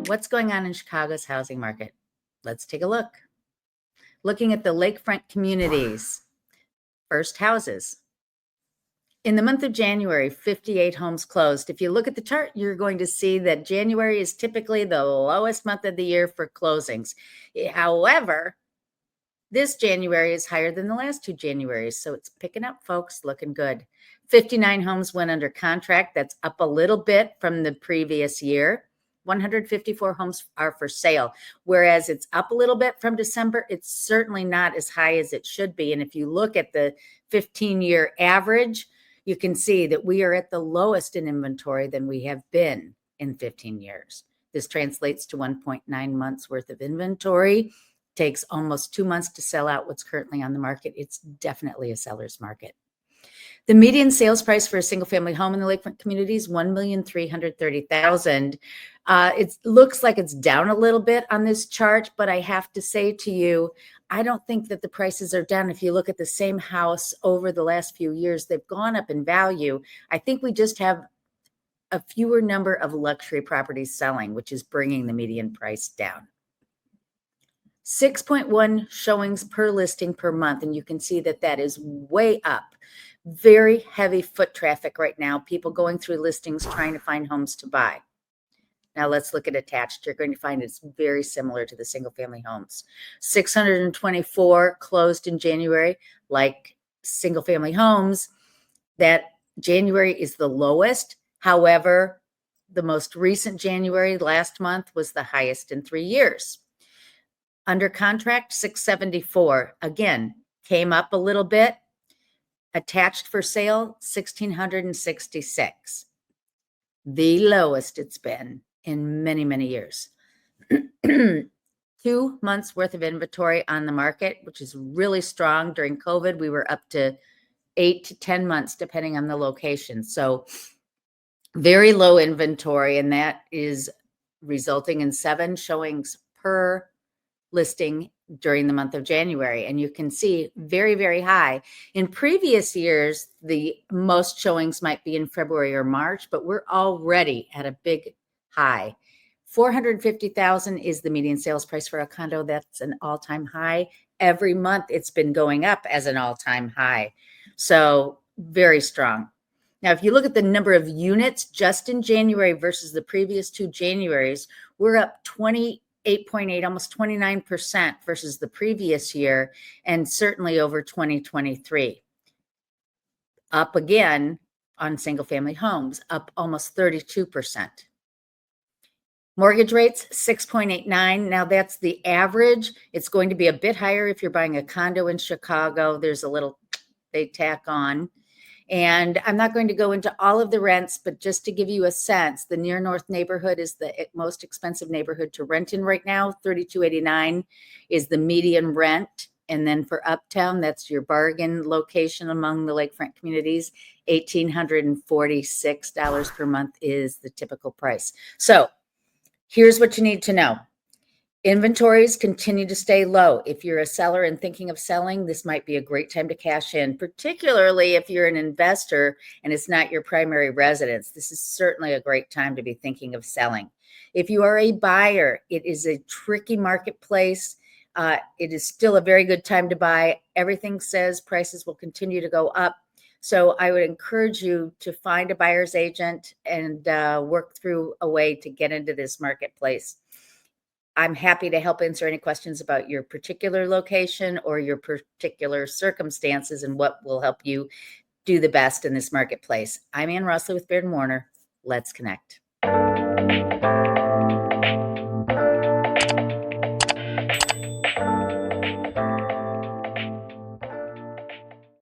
What's going on in Chicago's housing market? Let's take a look. Looking at the lakefront communities, first houses. In the month of January, 58 homes closed. If you look at the chart, you're going to see that January is typically the lowest month of the year for closings. However, this January is higher than the last two Januaries, so it's picking up, folks, looking good. 59 homes went under contract. That's up a little bit from the previous year. 154 homes are for sale, whereas it's up a little bit from December. It's certainly not as high as it should be. And if you look at the 15-year average, you can see that we are at the lowest in inventory than we have been in 15 years. This translates to 1.9 months worth of inventory. Takes almost 2 months to sell out what's currently on the market. It's definitely a seller's market. The median sales price for a single-family home in the lakefront community is $1,330,000. It looks like it's down a little bit on this chart, but I have to say to you, I don't think that the prices are down. If you look at the same house over the last few years, they've gone up in value. I think we just have a fewer number of luxury properties selling, which is bringing the median price down. 6.1 showings per listing per month. And you can see that that is way up. Very heavy foot traffic right now. People going through listings trying to find homes to buy. Now let's look at attached. You're going to find it's very similar to the single family homes. 624 closed in January, like single family homes. That January is the lowest. However, the most recent January last month was the highest in 3 years. Under contract, 674. Again, came up a little bit. Attached for sale, 1,666. The lowest it's been in many, many years. 2 months worth of inventory on the market, which is really strong. During COVID, we were up to 8 to 10 months, depending on the location. So very low inventory, and that is resulting in 7 showings per listing during the month of January. And you can see very, very high. In previous years, the most showings might be in February or March, but we're already at a big high. $450,000 is the median sales price for a condo. That's an all-time high. Every month it's been going up as an all-time high. So very strong. Now, if you look at the number of units just in January versus the previous 2 Januaries, we're up 28.8, almost 29% versus the previous year, and certainly over 2023. Up again on single family homes, up almost 32%. Mortgage rates, 6.89. Now that's the average. It's going to be a bit higher if you're buying a condo in Chicago. There's a little they tack on. And I'm not going to go into all of the rents, but just to give you a sense, the Near North neighborhood is the most expensive neighborhood to rent in right now. $3,289 is the median rent. And then for Uptown, that's your bargain location among the lakefront communities. $1,846 per month is the typical price. So here's what you need to know. Inventories continue to stay low. If you're a seller and thinking of selling, this might be a great time to cash in, particularly if you're an investor and it's not your primary residence. This is certainly a great time to be thinking of selling. If you are a buyer, it is a tricky marketplace. It is still a very good time to buy. Everything says prices will continue to go up. So I would encourage you to find a buyer's agent and work through a way to get into this marketplace. I'm happy to help answer any questions about your particular location or your particular circumstances and what will help you do the best in this marketplace. I'm Anne Rossley with Baird & Warner. Let's connect.